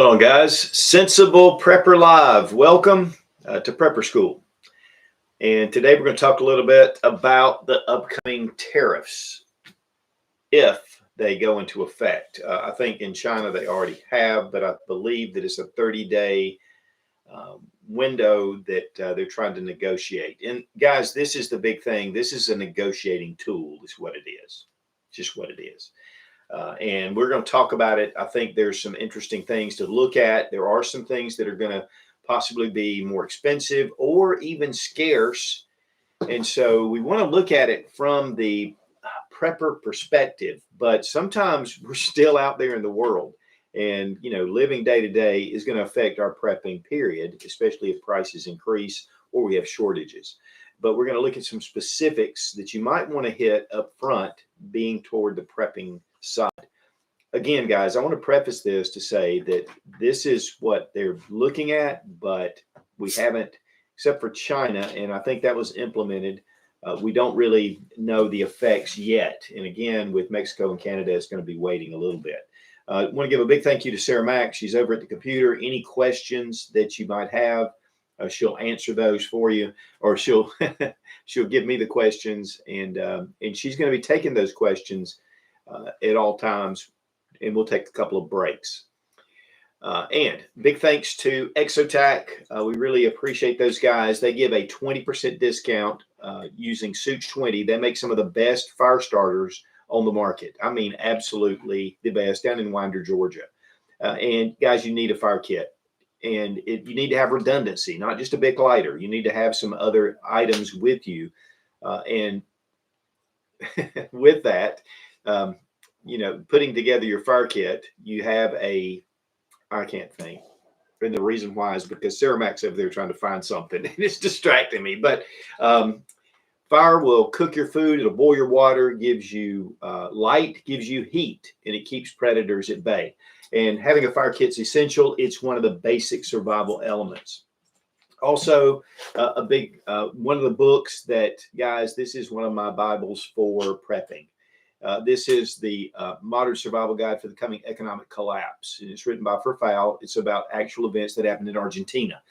on, guys? Sensible Prepper Live. Welcome to Prepper School. And today we're going to talk a little bit about the upcoming tariffs if they go into effect. I think in China they already have, but I believe that it's a 30-day window that they're trying to negotiate. And guys, this is the big thing. This is a negotiating tool, is what it is. Just what it is. And we're going to talk about it. I think there's some interesting things to look at. There are some things that are going to possibly be more expensive or even scarce. And so we want to look at it from the prepper perspective. But sometimes we're still out there in the world. And, you know, living day to day is going to affect our prepping period, especially if prices increase or we have shortages. But we're going to look at some specifics that you might want to hit up front, being toward the prepping side. Again, guys, I want to preface this to say that this is what they're looking at, but we haven't, except for China, and I think that was implemented. We don't really know the effects yet. And again, with Mexico and Canada, it's going to be waiting a little bit. I want to give a big thank you to Sarah Mack. She's over at the computer. Any questions that you might have, she'll answer those for you, or she'll she'll give me the questions, and she's going to be taking those questions at all times, and we'll take a couple of breaks. And big thanks to Exotac. We really appreciate those guys. They give a 20% discount using Suits20. They make some of the best fire starters on the market. I mean, absolutely the best, down in Winder, Georgia. And guys, you need a fire kit. And you need to have redundancy, not just a big lighter. You need to have some other items with you. And with that, you know, putting together your fire kit, you have I can't think. And the reason why is because Sarah Mack's over there trying to find something, and it's distracting me. But fire will cook your food. It'll boil your water, gives you light, gives you heat, and it keeps predators at bay. And having a fire kit is essential. It's one of the basic survival elements. Also, a big one of the books that, guys, this is one of my Bibles for prepping. This is the Modern Survival Guide for the Coming Economic Collapse. And it's written by Ferfal. It's about actual events that happened in Argentina.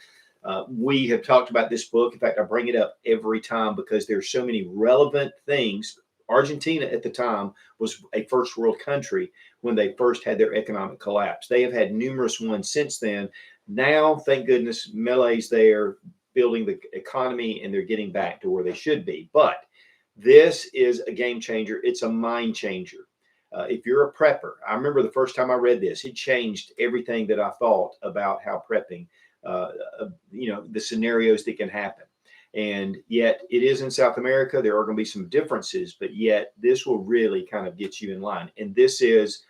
We have talked about this book. In fact, I bring it up every time because there's so many relevant things. Argentina at the time was a first world country when they first had their economic collapse. They have had numerous ones since then. Now, thank goodness, Milei's there building the economy, and they're getting back to where they should be. But this is a game changer. It's a mind changer. If you're a prepper, I remember the first time I read this, it changed everything that I thought about how prepping, you know, the scenarios that can happen. And yet it is in South America. There are going to be some differences, but yet this will really kind of get you in line. And this is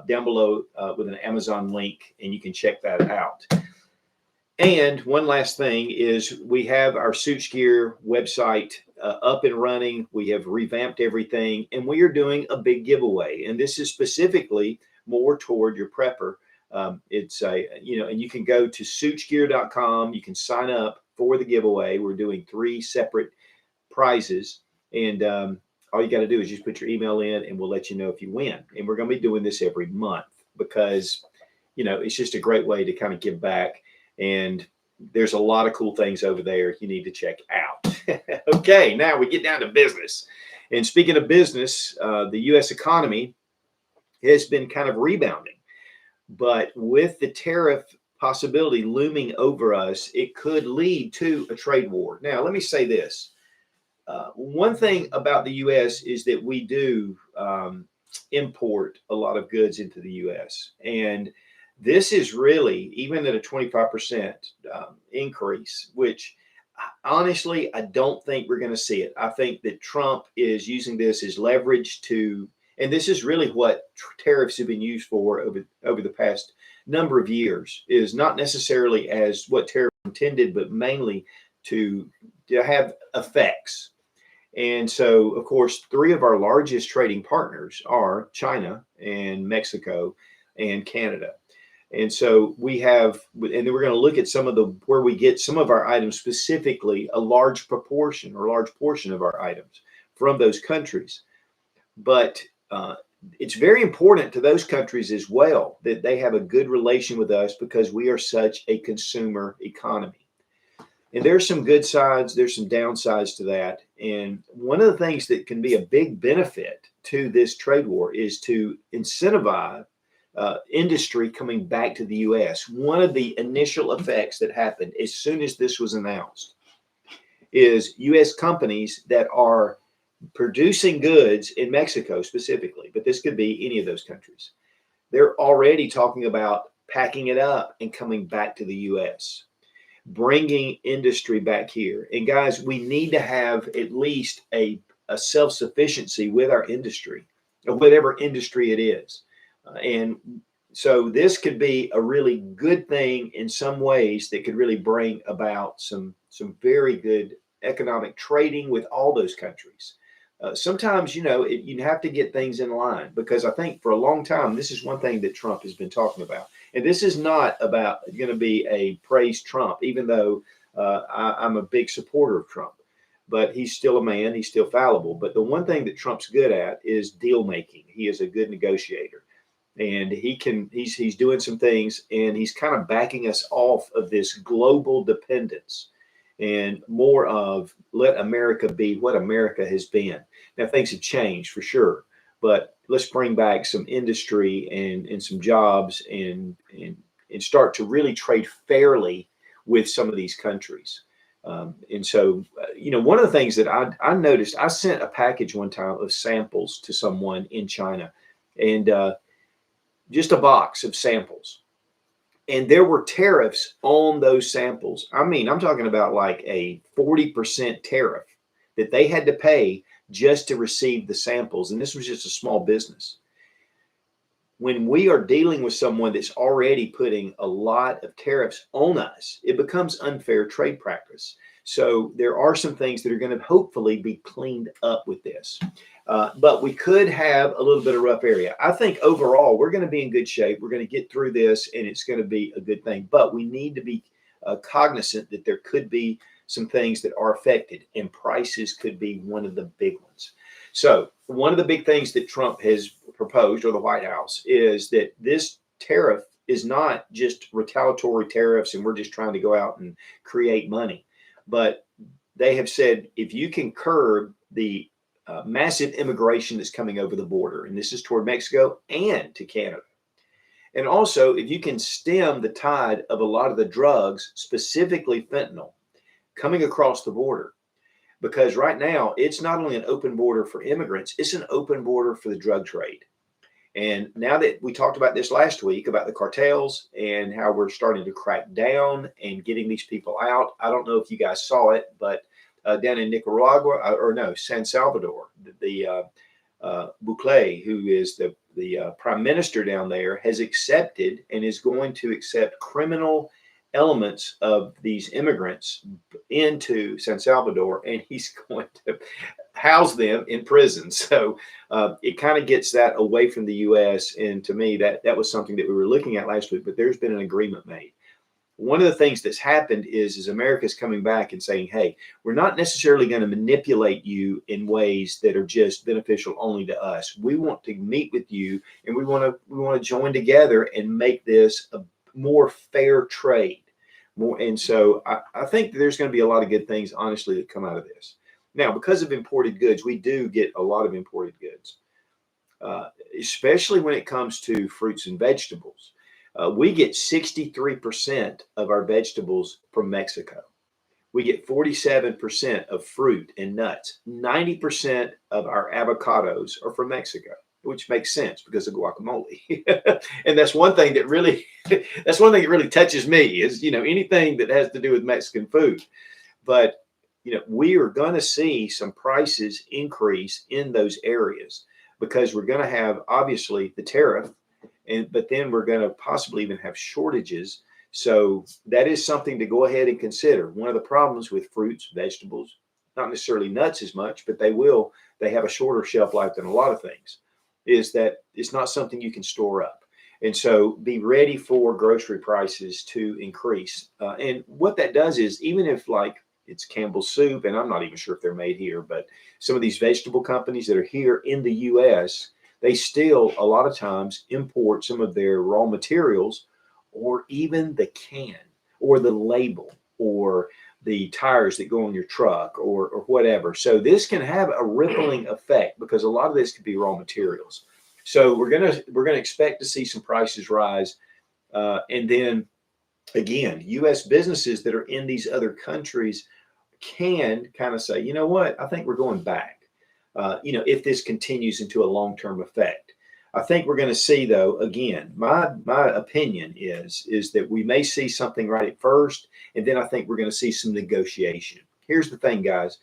down below with an Amazon link, and you can check that out. And one last thing is we have our Suits Gear website up and running. We have revamped everything, and we are doing a big giveaway. And this is specifically more toward your prepper. It's a, you know, and you can go to suitsgear.com. You can sign up for the giveaway. We're doing 3 separate prizes, and all you got to do is just put your email in, and we'll let you know if you win. And we're going to be doing this every month because, you know, it's just a great way to kind of give back. And there's a lot of cool things over there you need to check out. Okay, now we get down to business. And speaking of business, the U.S. economy has been kind of rebounding. But with the tariff possibility looming over us, it could lead to a trade war. Now, let me say this. One thing about the U.S. is that we do import a lot of goods into the U.S. And this is really, even at a 25% increase, which honestly, I don't think we're going to see it. I think that Trump is using this as leverage to, and this is really what tariffs have been used for over the past number of years, is not necessarily as what tariffs intended, but mainly to have effects. And so, of course, 3 of our largest trading partners are China and Mexico and Canada. And so we have, and then we're going to look at some of the, where we get some of our items, specifically a large proportion or large portion of our items from those countries. But it's very important to those countries as well that they have a good relation with us because we are such a consumer economy. And there's some good sides, there's some downsides to that. And one of the things that can be a big benefit to this trade war is to incentivize industry coming back to the U.S. One of the initial effects that happened as soon as this was announced is U.S. companies that are producing goods in Mexico specifically, but this could be any of those countries. They're already talking about packing it up and coming back to the U.S., bringing industry back here. And guys, we need to have at least a self-sufficiency with our industry, or whatever industry it is. And so this could be a really good thing in some ways that could really bring about some very good economic trading with all those countries. Sometimes, you have to get things in line, because I think for a long time, this is one thing that Trump has been talking about. And this is not about going to be a praise Trump, even though I'm a big supporter of Trump. But he's still a man. He's still fallible. But the one thing that Trump's good at is deal making. He is a good negotiator. And he's doing some things, and he's kind of backing us off of this global dependence and more of let America be what America has been. Now, things have changed for sure, but let's bring back some industry and some jobs and start to really trade fairly with some of these countries. And so, one of the things that I noticed, I sent a package one time of samples to someone in China, and just a box of samples. And there were tariffs on those samples. I mean, I'm talking about like a 40% tariff that they had to pay just to receive the samples. And this was just a small business. When we are dealing with someone that's already putting a lot of tariffs on us, it becomes unfair trade practice. So there are some things that are going to hopefully be cleaned up with this. But we could have a little bit of rough area. I think overall, we're going to be in good shape. We're going to get through this, and it's going to be a good thing. But we need to be cognizant that there could be some things that are affected, and prices could be one of the big ones. So one of the big things that Trump has proposed, or the White House, is that this tariff is not just retaliatory tariffs and we're just trying to go out and create money. But they have said if you can curb the massive immigration that's coming over the border, and this is toward Mexico and to Canada. And also, if you can stem the tide of a lot of the drugs, specifically fentanyl, coming across the border, because right now it's not only an open border for immigrants, it's an open border for the drug trade. And now that we talked about this last week about the cartels and how we're starting to crack down and getting these people out, I don't know if you guys saw it, but down in Nicaragua, San Salvador, the Bukele, who is the prime minister down there, has accepted and is going to accept criminal elements of these immigrants into San Salvador, and he's going to house them in prison. So it kind of gets that away from the U.S. And to me, that was something that we were looking at last week, but there's been an agreement made. One of the things that's happened is America's coming back and saying, hey, we're not necessarily going to manipulate you in ways that are just beneficial only to us. We want to meet with you, and we want to join together and make this a more fair trade. And so I think there's going to be a lot of good things, honestly, that come out of this. Now, because of imported goods, we do get a lot of imported goods, especially when it comes to fruits and vegetables. We get 63% of our vegetables from Mexico. We get 47% of fruit and nuts. 90% of our avocados are from Mexico, which makes sense because of guacamole. And that's one thing that really touches me is, anything that has to do with Mexican food. But, we are going to see some prices increase in those areas because we're going to have, obviously, the tariff. But then we're going to possibly even have shortages. So that is something to go ahead and consider. One of the problems with fruits, vegetables, not necessarily nuts as much, but they have a shorter shelf life than a lot of things, is that it's not something you can store up. And so be ready for grocery prices to increase. And what that does is, even if like it's Campbell's soup, and I'm not even sure if they're made here, but some of these vegetable companies that are here in the U.S., they still a lot of times import some of their raw materials or even the can or the label or the tires that go on your truck or whatever. So this can have a rippling effect because a lot of this could be raw materials. So we're gonna expect to see some prices rise, and then again, U.S. businesses that are in these other countries can kind of say, you know what, I think we're going back. If this continues into a long-term effect. I think we're going to see, though, again, my opinion is that we may see something right at first, and then I think we're going to see some negotiation. Here's the thing, guys.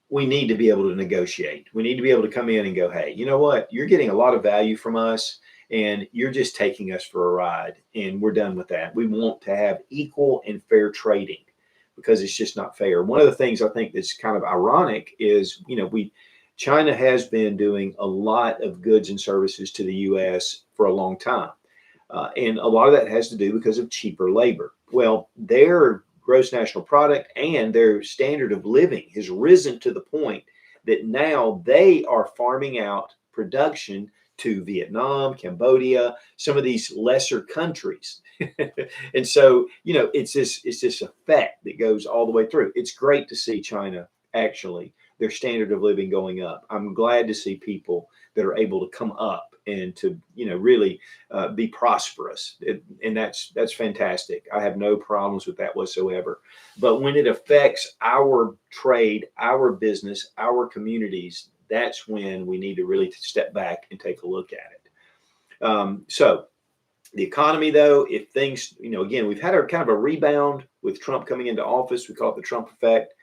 We need to be able to negotiate. We need to be able to come in and go, hey, you know what? You're getting a lot of value from us, and you're just taking us for a ride, and we're done with that. We want to have equal and fair trading because it's just not fair. One of the things I think that's kind of ironic is, China has been doing a lot of goods and services to the U.S. for a long time. And a lot of that has to do because of cheaper labor. Well, their gross national product and their standard of living has risen to the point that now they are farming out production to Vietnam, Cambodia, some of these lesser countries. And so, it's this effect that goes all the way through. It's great to see China actually their standard of living going up. I'm glad to see people that are able to come up and to really be prosperous, and that's fantastic. I have no problems with that whatsoever. But when it affects our trade, our business, our communities, that's when we need to really step back and take a look at it. So the economy, though, if things, again, we've had a kind of a rebound with Trump coming into office. We call it the Trump effect.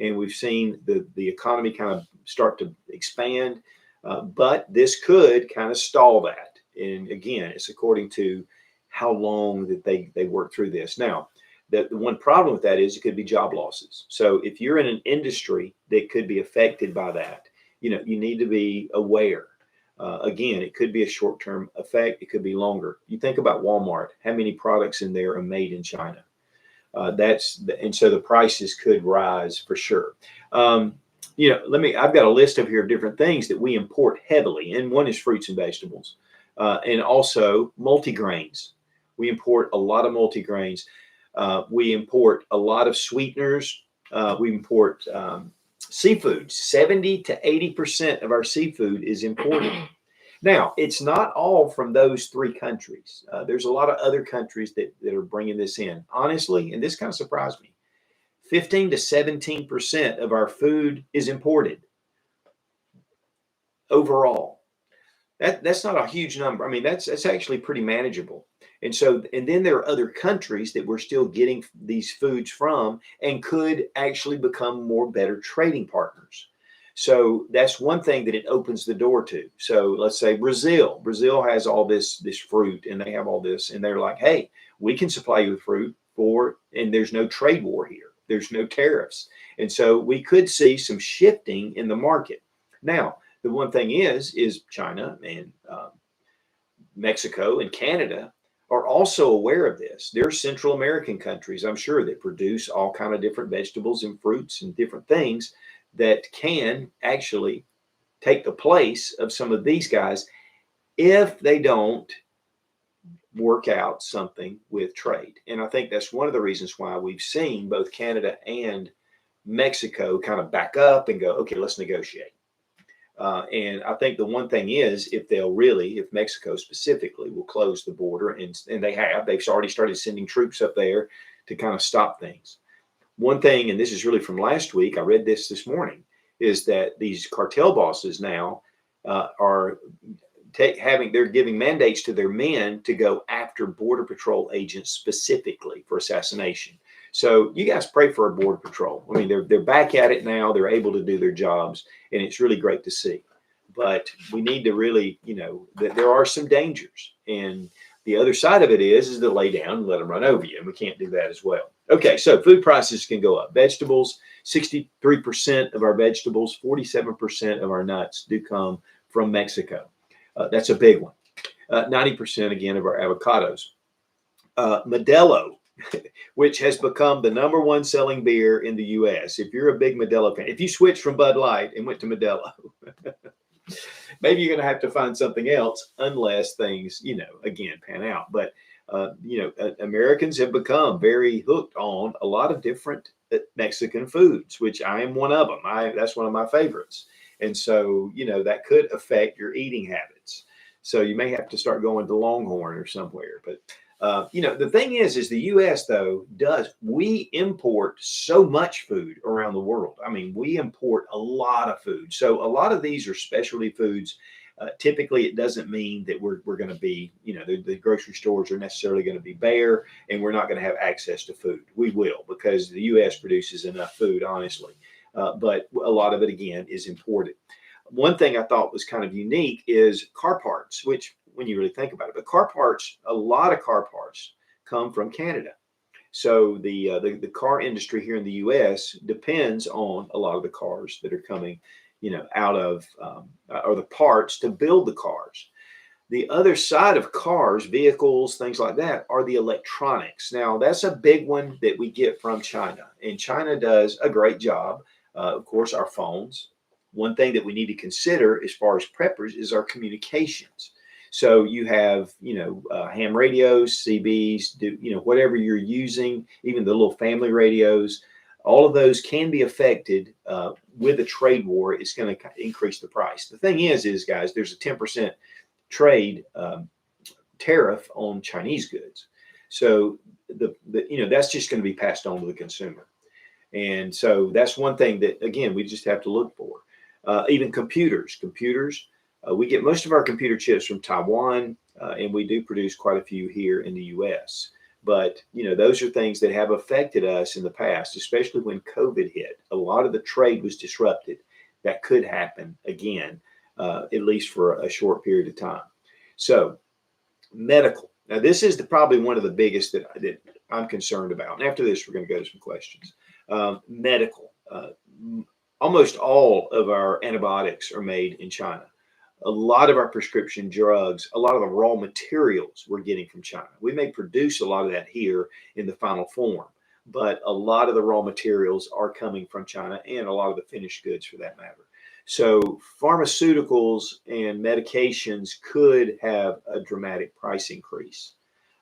And we've seen the economy kind of start to expand, but this could kind of stall that. And again, it's according to how long that they work through this. Now, the one problem with that is it could be job losses. So if you're in an industry that could be affected by that, you need to be aware. Again, it could be a short-term effect. It could be longer. You think about Walmart. How many products in there are made in China? And so the prices could rise for sure. I've got a list of here of different things that we import heavily, and one is fruits and vegetables, and also multigrains. We import a lot of multigrains. We import a lot of sweeteners. We import seafood. 70 to 80% of our seafood is imported. Now, it's not all from those three countries. There's a lot of other countries that are bringing this in. Honestly, and this kind of surprised me, 15 to 17% of our food is imported overall. That's not a huge number. I mean, that's actually pretty manageable. And then there are other countries that we're still getting these foods from and could actually become more better trading partners. So that's one thing that it opens the door to. So let's say Brazil has all this fruit, and they have all this, and they're like, hey, we can supply you with fruit and there's no trade war here. There's no tariffs. And so we could see some shifting in the market. Now, the one thing is China and Mexico and Canada are also aware of this. They're Central American countries, I'm sure, that produce all kind of different vegetables and fruits and different things that can actually take the place of some of these guys if they don't work out something with trade. And I think that's one of the reasons why we've seen both Canada and Mexico kind of back up and go, okay, let's negotiate. And I think the one thing is if Mexico specifically will close the border, and they've already started sending troops up there to kind of stop things. One thing, and this is really from last week, I read this morning, is that these cartel bosses now they're giving mandates to their men to go after Border Patrol agents specifically for assassination. So you guys pray for our Border Patrol. I mean, they're back at it now. They're able to do their jobs, and it's really great to see. But we need to really, that there are some dangers. And the other side of it is to lay down and let them run over you. And we can't do that as well. Okay, so food prices can go up. Vegetables, 63% of our vegetables, 47% of our nuts do come from Mexico. That's a big one. 90% again of our avocados. Modelo, which has become the number one selling beer in the U.S. If you're a big Modelo fan, if you switch from Bud Light and went to Modelo, maybe you're going to have to find something else unless things, again, pan out. But, Americans have become very hooked on a lot of different Mexican foods, which I am one of them. That's one of my favorites. And so, that could affect your eating habits. So you may have to start going to Longhorn or somewhere. But the thing is the U.S. though we import so much food around the world. I mean, we import a lot of food. So a lot of these are specialty foods. Typically, it doesn't mean that we're going to be, the grocery stores are necessarily going to be bare and we're not going to have access to food. We will, because the U.S. produces enough food, honestly. But a lot of it, again, is imported. One thing I thought was kind of unique is car parts, which when you really think about it, but a lot of car parts come from Canada. So the car industry here in the U.S. depends on a lot of the cars that are coming, out of or the parts to build the cars. The other side of cars, vehicles, things like that, are the electronics. Now, that's a big one that we get from China, and China does a great job. Of course, our phones. One thing that we need to consider as far as preppers is our communications. So you have, ham radios, CBs, whatever you're using, even the little family radios, all of those can be affected with a trade war. It's going to increase the price. The thing is guys, there's a 10% trade tariff on Chinese goods. So that's just going to be passed on to the consumer. And so that's one thing that, again, we just have to look for. Even computers, we get most of our computer chips from Taiwan, and we do produce quite a few here in the U.S. But, those are things that have affected us in the past, especially when COVID hit. A lot of the trade was disrupted. That could happen again, at least for a short period of time. So medical. Now, this is probably one of the biggest that I'm concerned about. And after this, we're going to go to some questions. Medical. Almost all of our antibiotics are made in China. A lot of our prescription drugs, a lot of the raw materials we're getting from China. We may produce a lot of that here in the final form, but a lot of the raw materials are coming from China, and a lot of the finished goods for that matter. So pharmaceuticals and medications could have a dramatic price increase.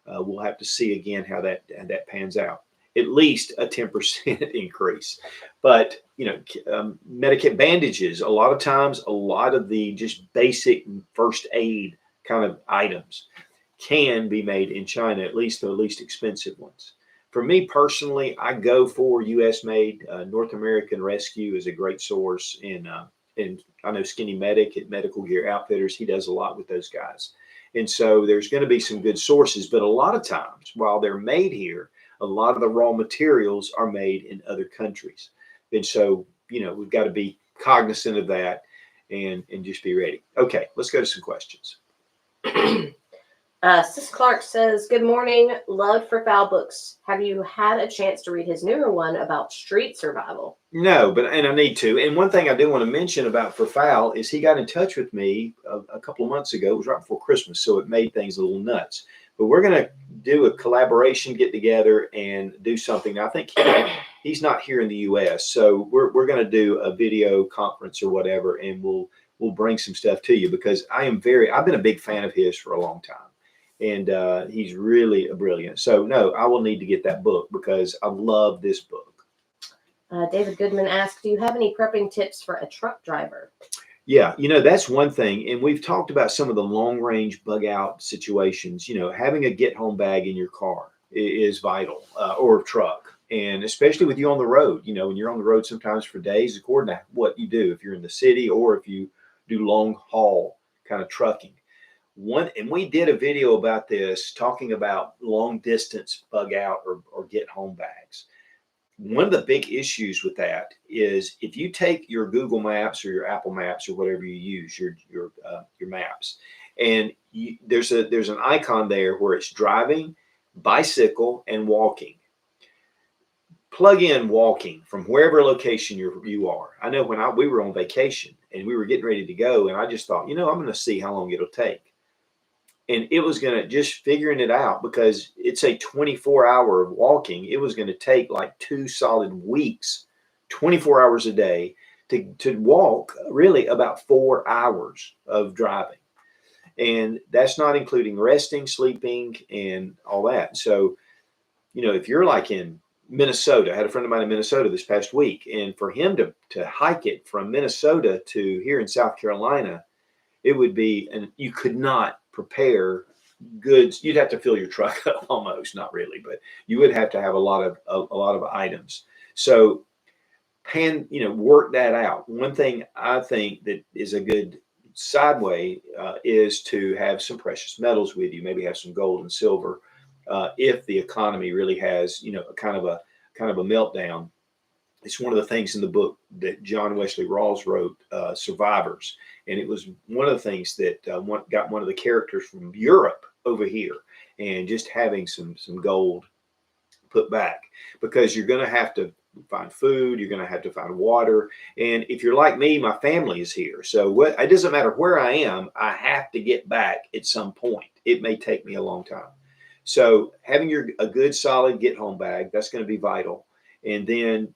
We'll have to see again how that pans out. At least a 10% increase. But, Medicaid bandages, a lot of times, a lot of the just basic first aid kind of items can be made in China, at least the least expensive ones. For me personally, I go for U.S. made. North American Rescue is a great source. And I know Skinny Medic at Medical Gear Outfitters, he does a lot with those guys. And so there's going to be some good sources. But a lot of times, while they're made here, a lot of the raw materials are made in other countries. And so, we've got to be cognizant of that and just be ready. Okay, let's go to some questions. Sis Clark says, good morning. Love for Fowl books. Have you had a chance to read his newer one about street survival? No, and I need to. And one thing I do want to mention about For Fowl is he got in touch with me a couple of months ago. It was right before Christmas, so it made things a little nuts. But we're going to do a collaboration get together and do something. Now, I think he's not here in the U.S., so we're going to do a video conference or whatever, and we'll bring some stuff to you because I've been a big fan of his for a long time, and he's really brilliant. So no, I will need to get that book because I love this book. David Goodman asks, do you have any prepping tips for a truck driver? Yeah, that's one thing. And we've talked about some of the long range bug out situations. Having a get home bag in your car is vital, or truck. And especially with you on the road, when you're on the road sometimes for days, according to what you do, if you're in the city or if you do long haul kind of trucking. And we did a video about this, talking about long distance bug out or get home bags. One of the big issues with that is if you take your Google Maps or your Apple Maps or whatever you use, your maps, and there's an icon there where it's driving, bicycle, and walking. Plug in walking from wherever location you are. I know when we were on vacation and we were getting ready to go, and I just thought, I'm going to see how long it'll take. And it was going to just figuring it out because it's a 24-hour of walking. It was going to take like 2 solid weeks, 24 hours a day to walk really about 4 hours of driving. And that's not including resting, sleeping, and all that. So, if you're like in Minnesota, I had a friend of mine in Minnesota this past week, and for him to hike it from Minnesota to here in South Carolina, it would be, and you could not prepare goods. You'd have to fill your truck up almost, not really, but you would have to have a lot of items. So work that out. One thing I think that is a good sideway is to have some precious metals with you. Maybe have some gold and silver. If the economy really has, a kind of a meltdown. It's one of the things in the book that John Wesley Rawls wrote, Survivors, and it was one of the things that got one of the characters from Europe over here, and just having some gold put back, because you're going to have to find food, you're going to have to find water. And if you're like me, my family is here, so it doesn't matter where I am, I have to get back at some point. It may take me a long time. So having a good solid get home bag, that's going to be vital. And then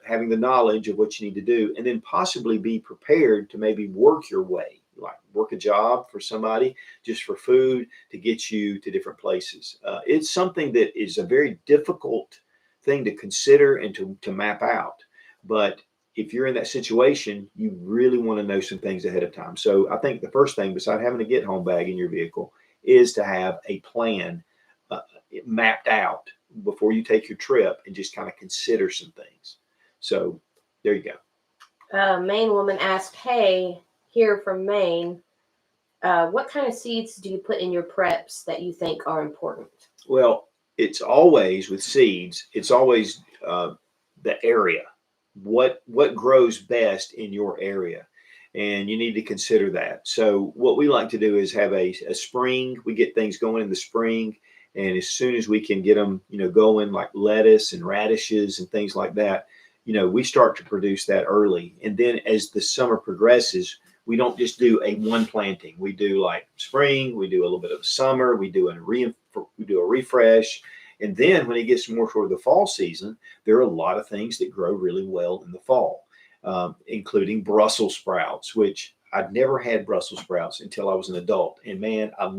having the knowledge of what you need to do, and then possibly be prepared to maybe work your way, like work a job for somebody just for food to get you to different places. It's something that is a very difficult thing to consider and to map out. But if you're in that situation, you really want to know some things ahead of time. So I think the first thing, besides having a get home bag in your vehicle, is to have a plan mapped out before you take your trip, and just kind of consider some things. So there you go. Maine woman asked, hey, here from Maine, what kind of seeds do you put in your preps that you think are important? Well, it's always with seeds, it's always the area. What grows best in your area? And you need to consider that. So what we like to do is have a spring. We get things going in the spring. And as soon as we can get them, going, like lettuce and radishes and things like that, we start to produce that early. And then as the summer progresses, we don't just do a one planting. We do like spring, we do a little bit of summer, we do a refresh. And then when it gets more toward the fall season, there are a lot of things that grow really well in the fall, including Brussels sprouts, which I'd never had Brussels sprouts until I was an adult. And man, I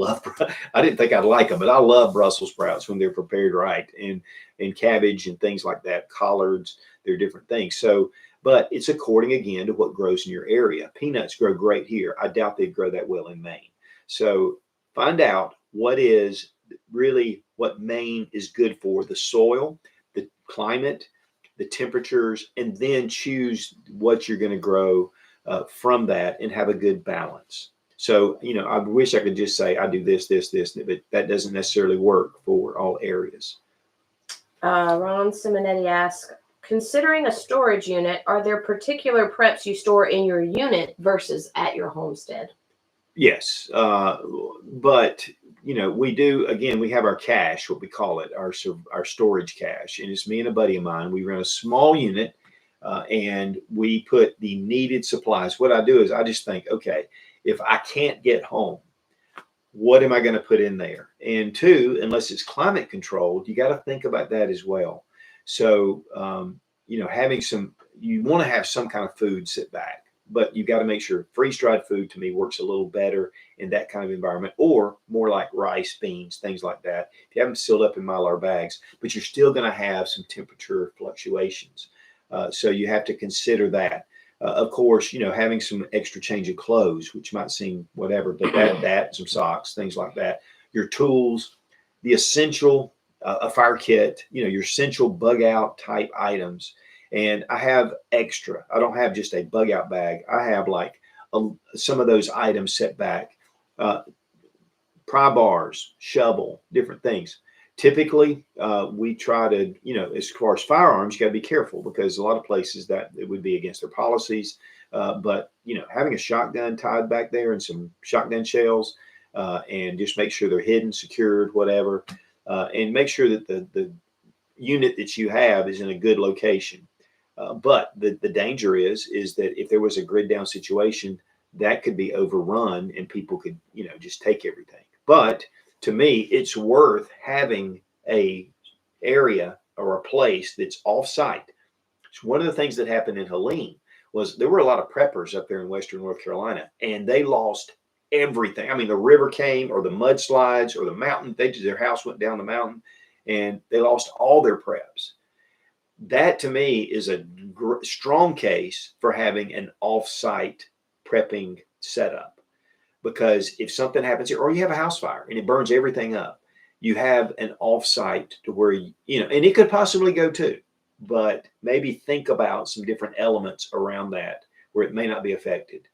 didn't think I'd like them, but I love Brussels sprouts when they're prepared right, and cabbage and things like that, collards, they're different things. So, but it's according again to what grows in your area. Peanuts grow great here. I doubt they'd grow that well in Maine. So find out what Maine is good for: the soil, the climate, the temperatures, and then choose what you're going to grow from that, and have a good balance. So, I wish I could just say I do this, but that doesn't necessarily work for all areas. Ron Simonetti asks, considering a storage unit, are there particular preps you store in your unit versus at your homestead? Yes, but we do. Again, we have our cache, what we call it, our storage cache, and it's me and a buddy of mine. We run a small unit. And we put the needed supplies. What I do is I just think, okay, if I can't get home, what am I going to put in there? And two, unless it's climate controlled, you got to think about that as well. So, you want to have some kind of food sit back, but you got to make sure freeze-dried food to me works a little better in that kind of environment, or more like rice, beans, things like that. If you have them sealed up in Mylar bags, but you're still going to have some temperature fluctuations. So you have to consider that. Of course, having some extra change of clothes, which might seem whatever, but that some socks, things like that. Your tools, the essential, a fire kit, your essential bug out type items. And I have extra. I don't have just a bug out bag. I have like some of those items set back. Pry bars, shovel, different things. Typically, we try to, as far as firearms, you got to be careful, because a lot of places that it would be against their policies. But, having a shotgun tied back there and some shotgun shells, and just make sure they're hidden, secured, whatever, and make sure that the unit that you have is in a good location. But the danger is that if there was a grid down situation, that could be overrun and people could, just take everything. But to me, it's worth having a area or a place that's off site. It's one of the things that happened in Helene. was there were a lot of preppers up there in Western North Carolina, and they lost everything. I mean, the river came, or the mudslides, or the mountain. Their house went down the mountain, and they lost all their preps. That to me is a strong case for having an off-site prepping setup, because if something happens here, or you have a house fire and it burns everything up, you have an off-site to where and it could possibly go too, but maybe think about some different elements around that where it may not be affected.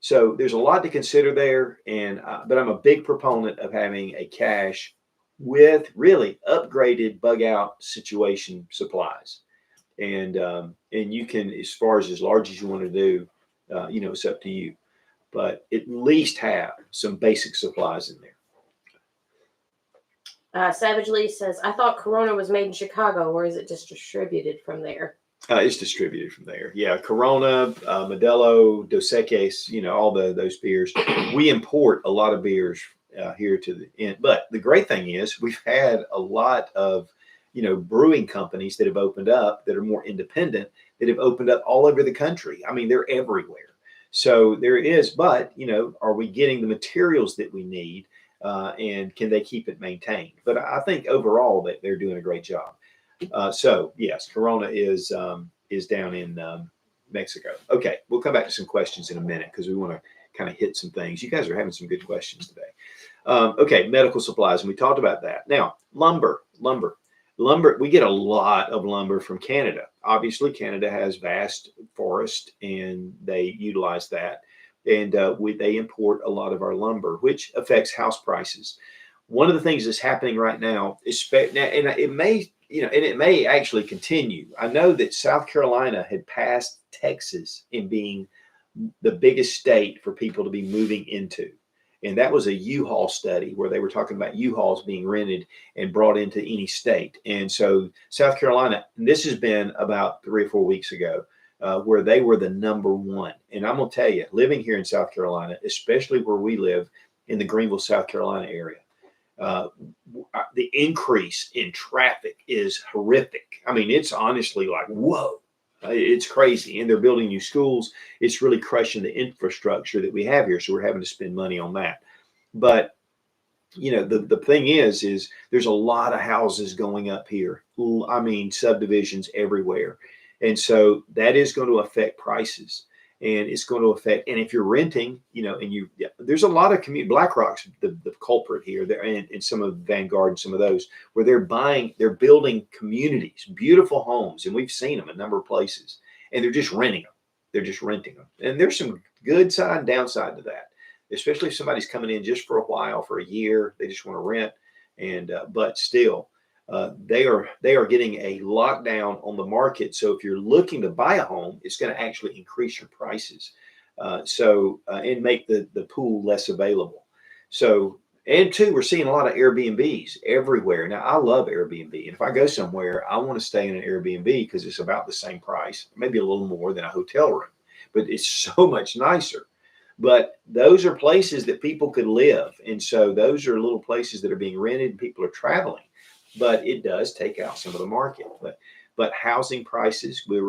So there's a lot to consider there, but I'm a big proponent of having a cache with really upgraded bug out situation supplies, and you can, as far as large as you want to do, it's up to you, but at least have some basic supplies in there. Savage Lee says, I thought Corona was made in Chicago, or is it just distributed from there? It's distributed from there. Yeah, Corona, Modelo, Dos Equis, all those beers. We import a lot of beers here to the end. But the great thing is we've had a lot of, brewing companies that have opened up that are more independent, that have opened up all over the country. I mean, they're everywhere. So there is, but, are we getting the materials that we need? And can they keep it maintained? But I think overall that they're doing a great job. So yes, Corona is down in Mexico. Okay, we'll come back to some questions in a minute because we want to kind of hit some things. You guys are having some good questions today. Okay, medical supplies, and we talked about that. Now, lumber. We get a lot of lumber from Canada. Obviously, Canada has vast forest, and they utilize that. And they import a lot of our lumber, which affects house prices. One of the things that's happening right now is, and it may actually continue. I know that South Carolina had passed Texas in being the biggest state for people to be moving into. And that was a U-Haul study where they were talking about U-Hauls being rented and brought into any state. And so South Carolina, and this has been about 3 or 4 weeks ago, where they were the number one. And I'm going to tell you, living here in South Carolina, especially where we live in the Greenville, South Carolina area, the increase in traffic is horrific. I mean, it's honestly like, whoa, it's crazy. And they're building new schools. It's really crushing the infrastructure that we have here. So we're having to spend money on that. But, the thing is there's a lot of houses going up here. I mean, subdivisions everywhere. And so that is going to affect prices. And it's going to affect, and if you're renting, there's a lot of BlackRock's the culprit here, there, and some of Vanguard and some of those, where they're building communities, beautiful homes, and we've seen them a number of places, and they're just renting them. They're just renting them. And there's some good side and downside to that, especially if somebody's coming in just for a while, for a year, they just want to rent, but still. They are getting a lockdown on the market. So if you're looking to buy a home, it's going to actually increase your prices. And make the pool less available. So, and two, we're seeing a lot of Airbnbs everywhere. Now, I love Airbnb. And if I go somewhere, I want to stay in an Airbnb because it's about the same price, maybe a little more than a hotel room, but it's so much nicer. But those are places that people could live. And so those are little places that are being rented and people are traveling. But it does take out some of the market. But housing prices, we've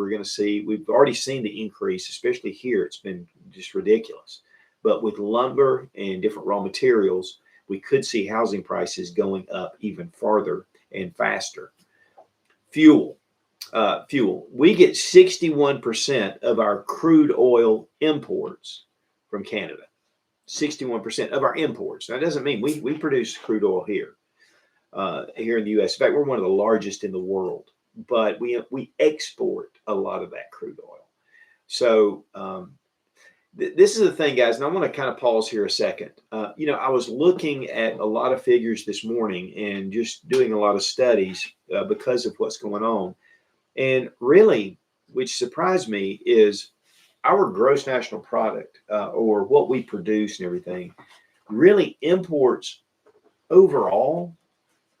already seen the increase, especially here. It's been just ridiculous. But with lumber and different raw materials, we could see housing prices going up even farther and faster. Fuel. We get 61% of our crude oil imports from Canada. 61% of our imports. Now, that doesn't mean we produce crude oil here. Here in the U.S. In fact, we're one of the largest in the world, but we export a lot of that crude oil. So this is the thing, guys, and I want to kind of pause here a second. I was looking at a lot of figures this morning and just doing a lot of studies because of what's going on. And really, which surprised me, is our gross national product, or what we produce and everything, really imports overall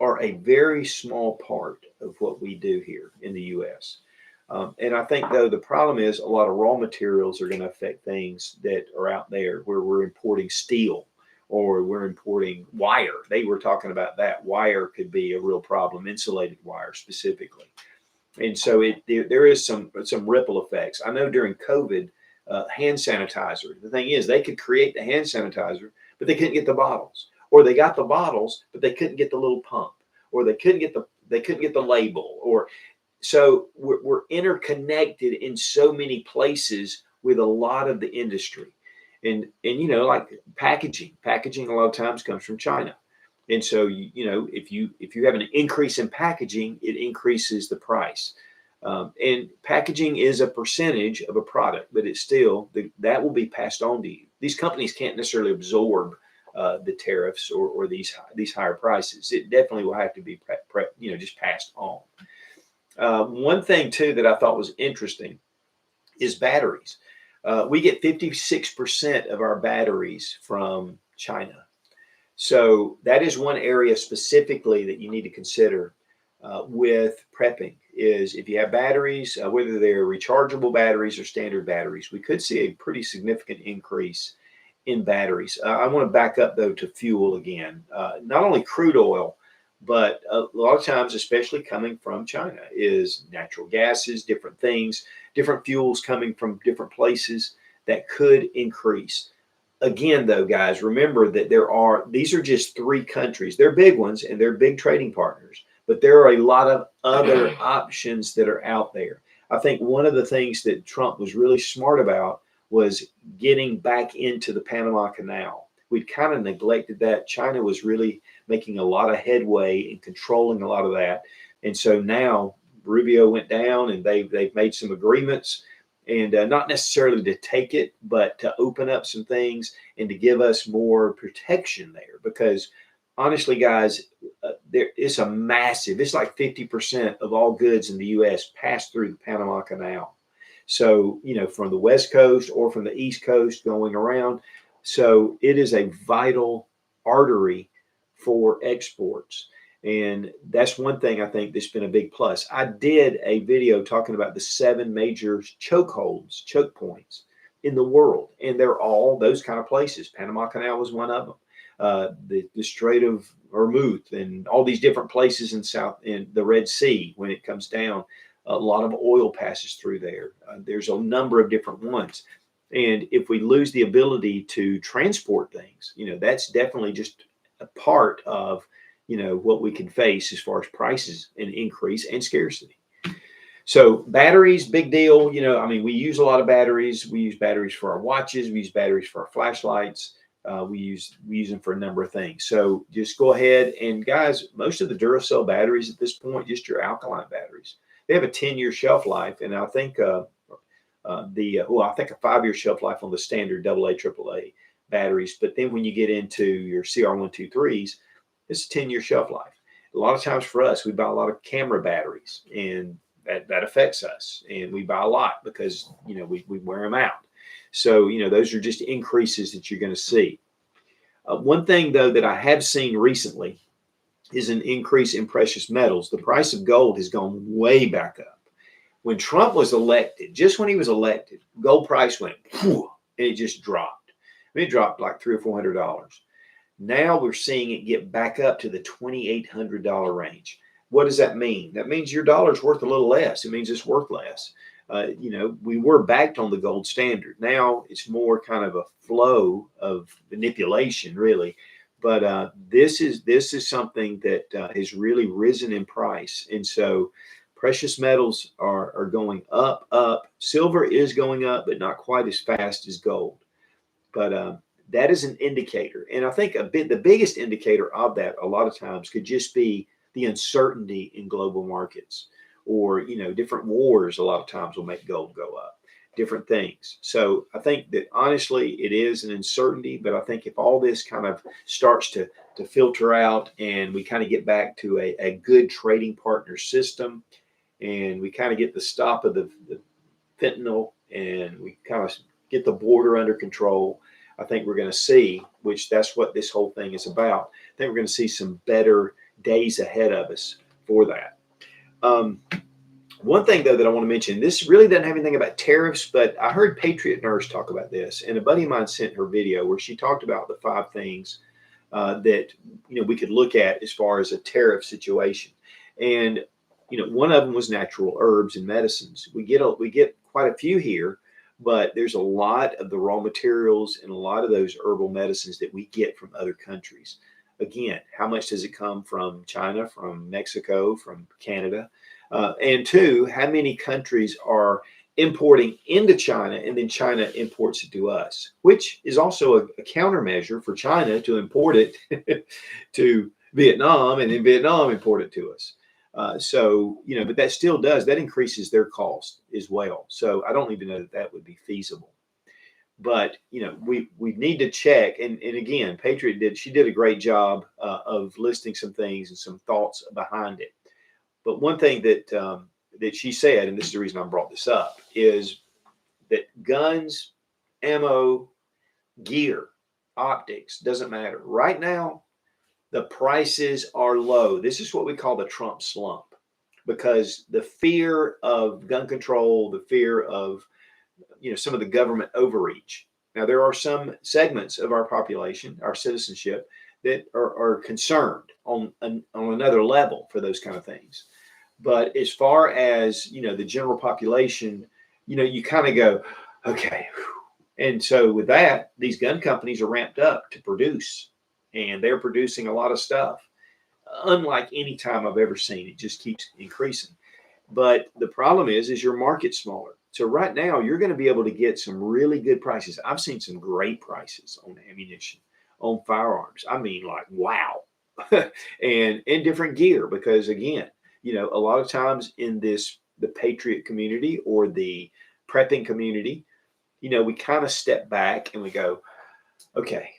are a very small part of what we do here in the U.S. And I think, though, the problem is a lot of raw materials are going to affect things that are out there where we're importing steel or we're importing wire. They were talking about that. Wire could be a real problem, insulated wire specifically. And so there is some ripple effects. I know during COVID, hand sanitizer. The thing is, they could create the hand sanitizer, but they couldn't get the bottles, or they got the bottles, but they couldn't get the little pump, or they couldn't get the label, or so we're interconnected in so many places with a lot of the industry, and like packaging a lot of times comes from China. And so, if you have an increase in packaging, it increases the price. And packaging is a percentage of a product, but it's still that will be passed on to you. These companies can't necessarily absorb the tariffs or these higher prices. It definitely will have to be just passed on. One thing too that I thought was interesting is batteries. We get 56% of our batteries from China. So that is one area specifically that you need to consider with prepping is if you have batteries, whether they're rechargeable batteries or standard batteries, we could see a pretty significant increase in batteries. I want to back up though to fuel again. Not only crude oil, but a lot of times, especially coming from China, is natural gases, different things, different fuels coming from different places that could increase. Again, though, guys, remember that these are just three countries. They're big ones and they're big trading partners, but there are a lot of other options that are out there. I think one of the things that Trump was really smart about was getting back into the Panama Canal. We'd kind of neglected that. China was really making a lot of headway in controlling a lot of that. And so now Rubio went down and they've made some agreements. And not necessarily to take it, but to open up some things and to give us more protection there. Because honestly, guys, it's like 50% of all goods in the U.S. pass through the Panama Canal. So, from the West Coast or from the East Coast going around. So it is a vital artery for exports. And that's one thing I think that's been a big plus. I did a video talking about the 7 major choke points in the world. And they're all those kind of places. Panama Canal was one of them. The Strait of Hormuz and all these different places in the Red Sea, when it comes down, a lot of oil passes through there. There's a number of different ones. And if we lose the ability to transport things, that's definitely just a part of what we can face as far as prices and increase and scarcity. So batteries, big deal. We use a lot of batteries. We use batteries for our watches. We use batteries for our flashlights. We use them for a number of things. So just go ahead and guys, most of the Duracell batteries at this point, just your alkaline batteries, they have a 10-year shelf life. And I think I think a 5-year shelf life on the standard AA, AAA batteries. But then when you get into your CR123s, it's a 10-year shelf life. A lot of times for us, we buy a lot of camera batteries, and that affects us. And we buy a lot because, we wear them out. So, those are just increases that you're going to see. One thing, though, that I have seen recently is an increase in precious metals. The price of gold has gone way back up. When Trump was elected, just when he was elected, gold price went, and it just dropped. It dropped like $300 or $400. Now we're seeing it get back up to the $2,800 range. What does that mean? That means your dollar's worth a little less. It means it's worth less. We were backed on the gold standard. Now it's more kind of a flow of manipulation, really. But this is something that has really risen in price. And so precious metals are going up. Silver is going up, but not quite as fast as gold. But that is an indicator. And I think the biggest indicator of that a lot of times could just be the uncertainty in global markets, or, different wars a lot of times will make gold go up, different things. So I think that honestly, it is an uncertainty, but I think if all this kind of starts to filter out and we kind of get back to a good trading partner system, and we kind of get the stop of the fentanyl, and we kind of get the border under control, I think we're going to see, which that's what this whole thing is about. I think we're going to see some better days ahead of us for that. One thing, though, that I want to mention, this really doesn't have anything about tariffs, but I heard Patriot Nurse talk about this, and a buddy of mine sent her video where she talked about the 5 things that we could look at as far as a tariff situation. And one of them was natural herbs and medicines. We get quite a few here, but there's a lot of the raw materials and a lot of those herbal medicines that we get from other countries. Again, how much does it come from China, from Mexico, from Canada? And two, how many countries are importing into China and then China imports it to us, which is also a countermeasure for China to import it to Vietnam and then Vietnam import it to us. But that still that increases their cost as well. So I don't even know that would be feasible. But we need to check. And again, Patriot she did a great job of listing some things and some thoughts behind it. But one thing that she said, and this is the reason I brought this up, is that guns, ammo, gear, optics, doesn't matter. Right now, the prices are low. This is what we call the Trump slump, because the fear of gun control, the fear of some of the government overreach. Now, there are some segments of our population, our citizenship, that are concerned on another level for those kind of things. But as far as the general population, you kind of go, okay. And so with that, these gun companies are ramped up to produce, and they're producing a lot of stuff, unlike any time I've ever seen. It just keeps increasing. But the problem is your market's smaller. So right now, you're going to be able to get some really good prices. I've seen some great prices on ammunition, on firearms. I mean, like, wow. and different gear, because again, a lot of times in the Patriot community or the prepping community, we kind of step back and we go, okay,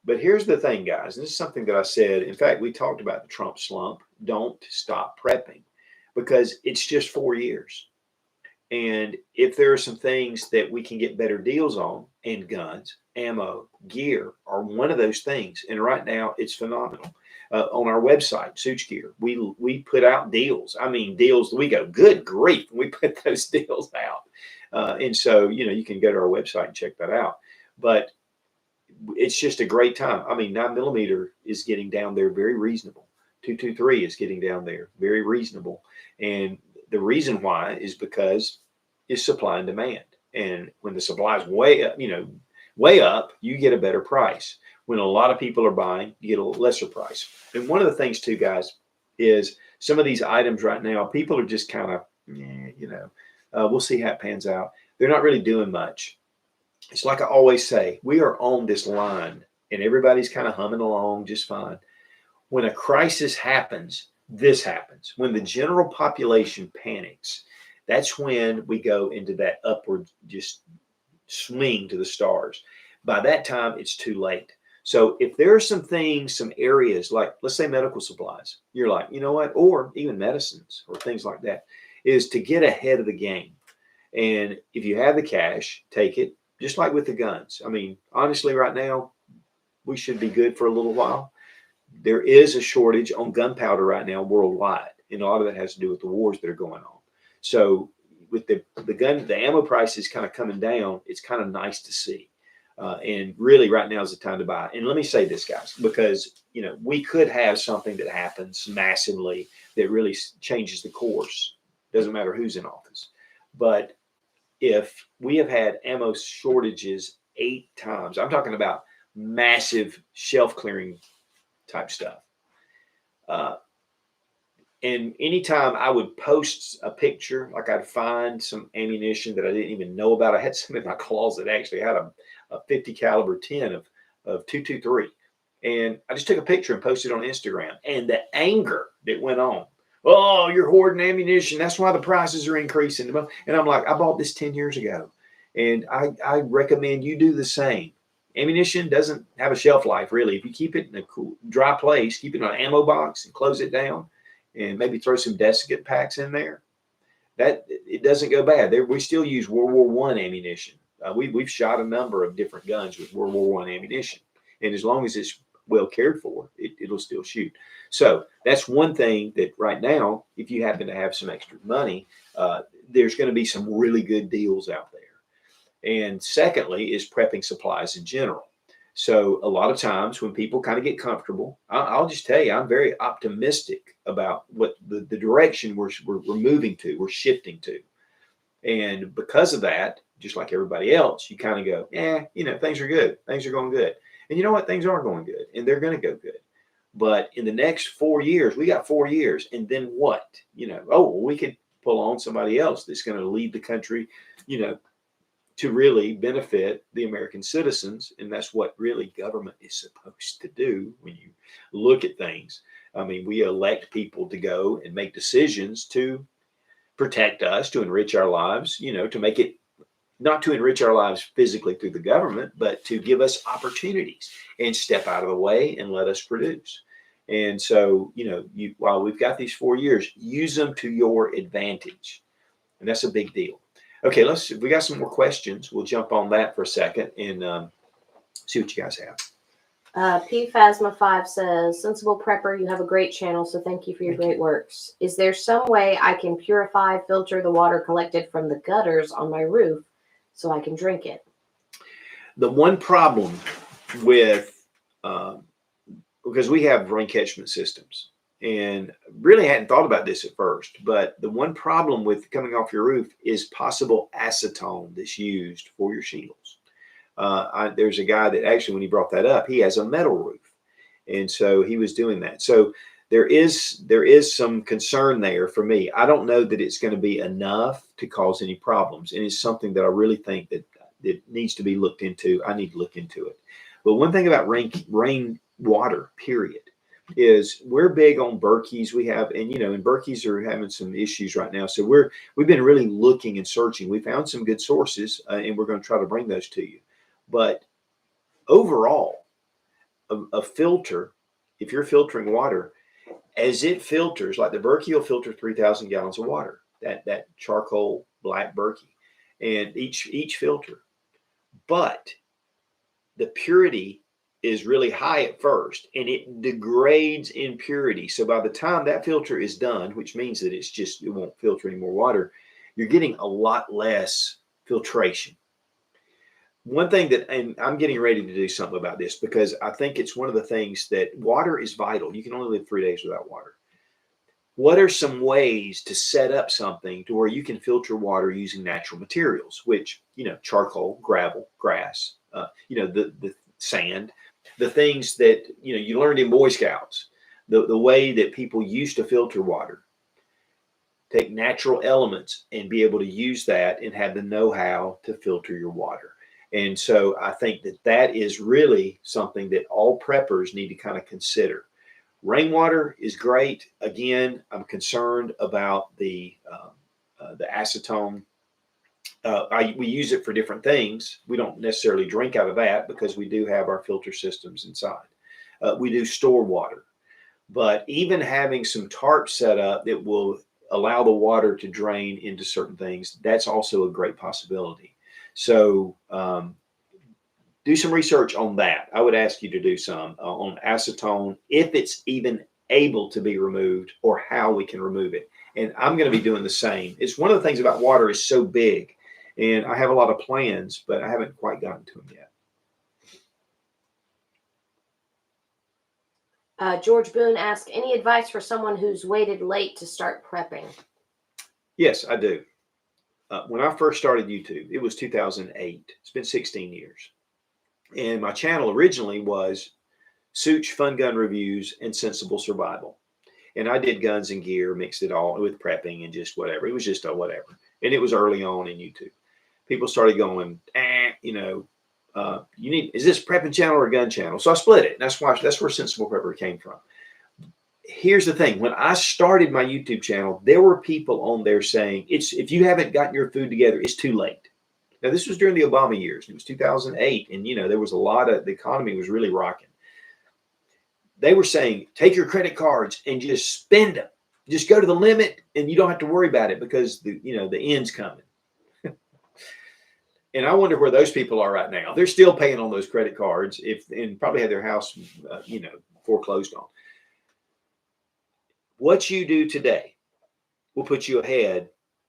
But here's the thing, guys. And this is something that I said. In fact, we talked about the Trump slump. Don't stop prepping, because it's just 4 years. And if there are some things that we can get better deals on, and guns, ammo, gear are one of those things. And right now, it's phenomenal. On our website, Suits Gear, we put out deals. I mean, deals. We go, good grief, we put those deals out. And so, you can go to our website and check that out. But it's just a great time. I mean, 9mm is getting down there very reasonable. 223 is getting down there very reasonable. And the reason why is because it's supply and demand. And when the supply is way up, you get a better price. When a lot of people are buying, you get a lesser price. And one of the things too, guys, is some of these items right now, people are just kind of, we'll see how it pans out. They're not really doing much. It's like I always say, we are on this line and everybody's kind of humming along just fine. When a crisis happens, this happens. When the general population panics, that's when we go into that upward just swing to the stars. By that time, it's too late. So if there are some things, some areas like, let's say medical supplies, you're like, you know what, or even medicines or things like that, is to get ahead of the game. And if you have the cash, take it, just like with the guns. I mean, honestly, right now, we should be good for a little while. There is a shortage on gunpowder right now worldwide, and a lot of that has to do with the wars that are going on. So with the ammo prices kind of coming down, it's kind of nice to see. And really right now is the time to buy. And let me say this, guys, because, we could have something that happens massively that really changes the course. Doesn't matter who's in office. But if we have had ammo shortages 8 times, I'm talking about massive shelf clearing type stuff. And anytime I would post a picture, like I'd find some ammunition that I didn't even know about. I had some in my closet, actually. I had a 50 caliber 10 of 223. And I just took a picture and posted it on Instagram. And the anger that went on, oh, you're hoarding ammunition. That's why the prices are increasing. And I'm like, I bought this 10 years ago. And I recommend you do the same. Ammunition doesn't have a shelf life, really. If you keep it in a cool, dry place, keep it in an ammo box and close it down, and maybe throw some desiccant packs in there, that it doesn't go bad. We still use World War I ammunition. We've shot a number of different guns with World War I ammunition. And as long as it's well cared for, it'll still shoot. So that's one thing that right now, if you happen to have some extra money, there's going to be some really good deals out there. And secondly is prepping supplies in general. So a lot of times when people kind of get comfortable, I'll just tell you, I'm very optimistic about what the direction we're moving to, we're shifting to. And because of that, just like everybody else, you kind of go, things are good. Things are going good. And you know what? Things are going good and they're going to go good. But in the next 4 years, we got 4 years. And then what? We could pull on somebody else that's going to lead the country, to really benefit the American citizens. And that's what really government is supposed to do when you look at things. I mean, we elect people to go and make decisions to protect us, to enrich our lives, to make it not to enrich our lives physically through the government, but to give us opportunities and step out of the way and let us produce. And so, while we've got these 4 years, use them to your advantage. And that's a big deal. Okay, we got some more questions. We'll jump on that for a second and see what you guys have. PFASMA5 says, Sensible Prepper, you have a great channel, so thank you for your great works. Is there some way I can filter the water collected from the gutters on my roof so I can drink it? The one problem with, because we have rain catchment systems, and really hadn't thought about this at first, but the one problem with coming off your roof is possible acetone that's used for your shingles. There's a guy that actually, when he brought that up, he has a metal roof. And so he was doing that. So there is some concern there for me. I don't know that it's going to be enough to cause any problems. And it's something that I really think that needs to be looked into. I need to look into it. But one thing about rain water, period, is we're big on Berkeys. We have, and Berkeys are having some issues right now. So we've been really looking and searching. We found some good sources, and we're going to try to bring those to you. But overall, a filter, if you're filtering water, as it filters, like the Berkey will filter 3,000 gallons of water, that charcoal black Berkey, and each filter. But the purity is really high at first, and it degrades in purity. So by the time that filter is done, which means that it won't filter any more water, you're getting a lot less filtration. One thing and I'm getting ready to do something about this because I think it's one of the things that water is vital. You can only live 3 days without water. What are some ways to set up something to where you can filter water using natural materials, which, charcoal, gravel, grass, the sand, the things that, you learned in Boy Scouts, the way that people used to filter water. Take natural elements and be able to use that and have the know-how to filter your water. And so I think that is really something that all preppers need to kind of consider. Rainwater is great. Again, I'm concerned about the acetone. We use it for different things. We don't necessarily drink out of that because we do have our filter systems inside. We do store water. But even having some tarps set up that will allow the water to drain into certain things, that's also a great possibility. So do some research on that. I would ask you to do some on acetone, if it's even able to be removed or how we can remove it. And I'm going to be doing the same. It's one of the things about water is so big, and I have a lot of plans, but I haven't quite gotten to them yet. George Boone asked, any advice for someone who's waited late to start prepping? Yes, I do. When I first started YouTube, it was 2008. It's been 16 years. And my channel originally was Such Fun Gun Reviews and Sensible Survival. And I did guns and gear, mixed it all with prepping and just whatever. It was just a whatever. And it was early on in YouTube. People started going, is this prepping channel or a gun channel? So I split it. That's where Sensible Prepper came from. Here's the thing. When I started my YouTube channel, there were people on there saying, if you haven't gotten your food together, it's too late. Now, this was during the Obama years. It was 2008. And, there was the economy was really rocking. They were saying, take your credit cards and just spend them. Just go to the limit and you don't have to worry about it because the end's coming. And I wonder where those people are right now. They're still paying on those credit cards and probably had their house, foreclosed on. What you do today will put you ahead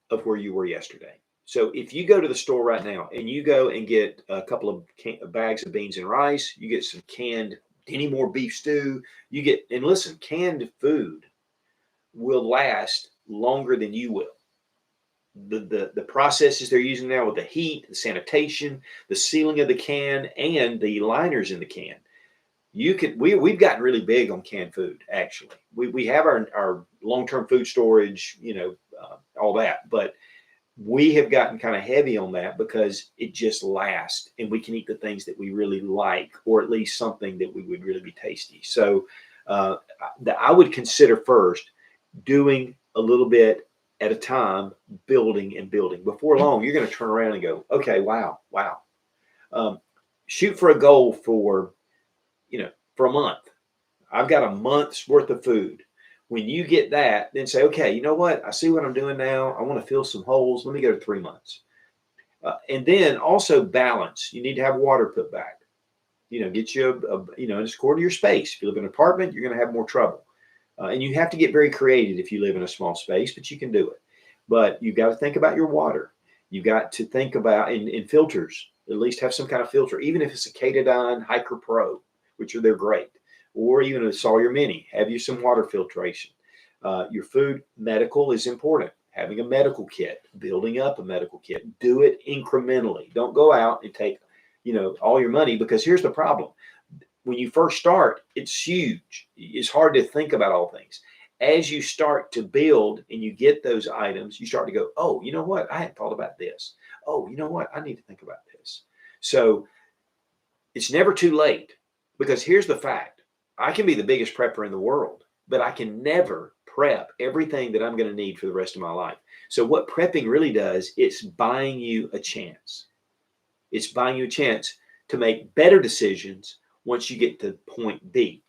of where you were yesterday. So if you go to the store right now and you go and get a couple of bags of beans and rice, you get some canned any more beef stew, you get, and listen, canned food will last longer than you will. The processes they're using now with the heat, the sanitation, the sealing of the can, and the liners in the can. We've gotten really big on canned food. Actually, we have our long-term food storage, all that, but we have gotten kind of heavy on that because it just lasts and we can eat the things that we really like, or at least something that we would really be tasty. So I would consider first doing a little bit at a time, building and building. Before long, you're going to turn around and go, okay, wow. Shoot for a goal for a month. I've got a month's worth of food. When you get that, then say, okay, you know what? I see what I'm doing now. I want to fill some holes. Let me go to 3 months. And then also balance. You need to have water put back. Get you just according to your space. If you live in an apartment, you're going to have more trouble. And you have to get very creative if you live in a small space, but you can do it. But you've got to think about your water. You've got to think about in filters, at least have some kind of filter, even if it's a Katadyn Hiker Pro, which they're great, or even a Sawyer Mini. Have you some water filtration. Your food, medical is important. Having a medical kit, building up a medical kit. Do it incrementally. Don't go out and take, all your money, because here's the problem. When you first start, it's huge. It's hard to think about all things. As you start to build and you get those items, you start to go, oh, you know what? I hadn't thought about this. Oh, you know what? I need to think about this. So it's never too late, because here's the fact. I can be the biggest prepper in the world, but I can never prep everything that I'm going to need for the rest of my life. So what prepping really does, it's buying you a chance. It's buying you a chance to make better decisions once you get to point B.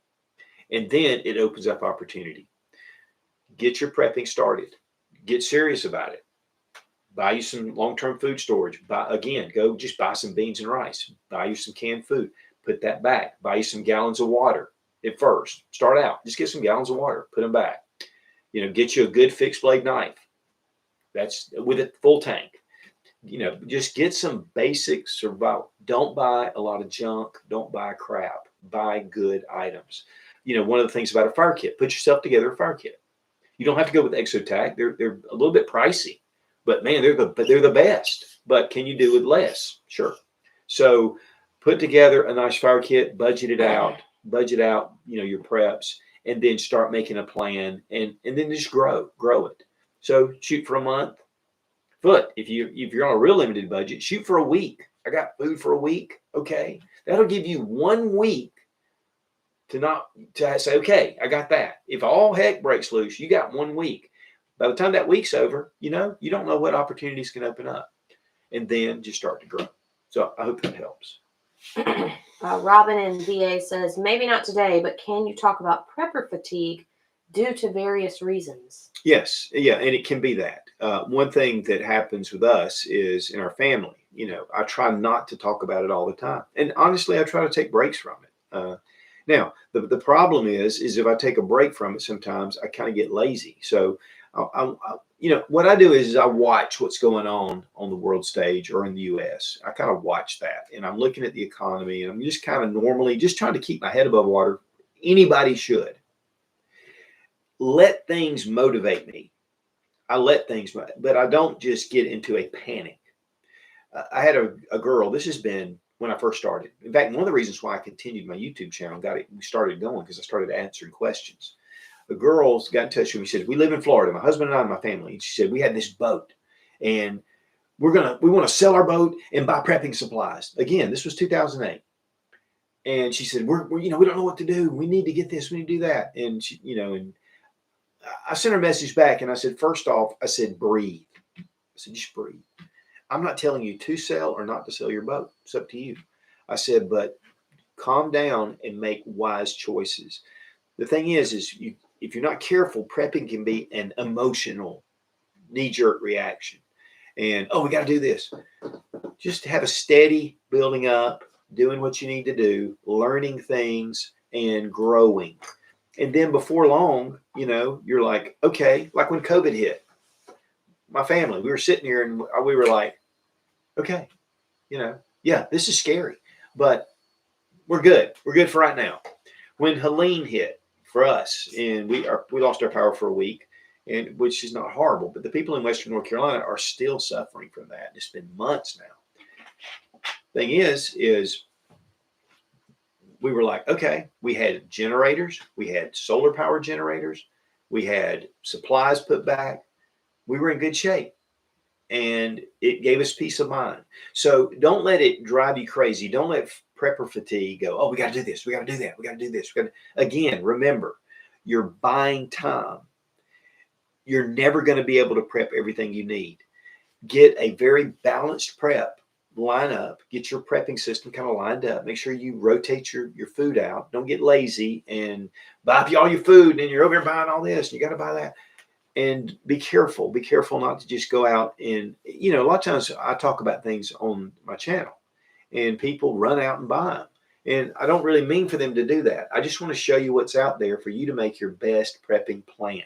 And then it opens up opportunity. Get your prepping started. Get serious about it. Buy you some long-term food storage. Go just buy some beans and rice. Buy you some canned food. Put that back. Buy you some gallons of water at first. Start out. Just get some gallons of water. Put them back. Get you a good fixed blade knife. That's with a full tank. Just get some basic survival. Don't buy a lot of junk. Don't buy crap. Buy good items. One of the things about a fire kit, put yourself together a fire kit. You don't have to go with Exotac. They're a little bit pricey, but man, they're the best. But can you do with less? Sure. So put together a nice fire kit, budget out, your preps, and then start making a plan, and then just grow it. So shoot for a month. If you're on a real limited budget, shoot for a week. I got food for a week. Okay. That'll give you 1 week to say, okay, I got that. If all heck breaks loose, you got 1 week. By the time that week's over, you don't know what opportunities can open up, and then just start to grow. So I hope that helps. Robin in VA says, maybe not today, but can you talk about prepper fatigue due to various reasons? Yes. Yeah. And it can be that. One thing that happens with us is in our family, I try not to talk about it all the time. And honestly, I try to take breaks from it. Now, the problem is if I take a break from it, sometimes I kind of get lazy. So, what I do is I watch what's going on the world stage or in the U.S. I kind of watch that, and I'm looking at the economy, and I'm just kind of normally just trying to keep my head above water. Anybody should. Let things motivate me. I let things, but I don't just get into a panic. I had a girl, this has been when I first started. In fact, one of the reasons why I continued my YouTube channel, started going, because I started answering questions. The girls got in touch with me, said, we live in Florida, my husband and I and my family. And she said, we had this boat, and we want to sell our boat and buy prepping supplies. Again, this was 2008. And she said, we don't know what to do. We need to get this, we need to do that. And she, and I sent her a message back, and I said, first off, breathe. I said, just breathe. I'm not telling you to sell or not to sell your boat. It's up to you. I said, but calm down and make wise choices. The thing is if you're not careful, prepping can be an emotional knee-jerk reaction. And, we got to do this. Just have a steady building up, doing what you need to do, learning things, and growing. And then before long, you're like, okay, like when COVID hit, my family, we were sitting here and we were like, okay, yeah, this is scary, but we're good. We're good for right now. When Helene hit for us, and we lost our power for a week, and which is not horrible, but the people in Western North Carolina are still suffering from that. It's been months now. Thing is we were like, okay, we had generators, we had solar power generators, we had supplies put back. We were in good shape, and it gave us peace of mind. So don't let it drive you crazy. Don't let prepper fatigue go, oh, we got to do this, we got to do that, we got to do this. Again, remember, you're buying time. You're never going to be able to prep everything you need. Get a very balanced prep. Line up, get your prepping system kind of lined up. Make sure you rotate your food out. Don't get lazy and buy up all your food and you're over here buying all this. And you got to buy that. And be careful. Be careful not to just go out and, a lot of times I talk about things on my channel and people run out and buy them. And I don't really mean for them to do that. I just want to show you what's out there for you to make your best prepping plan.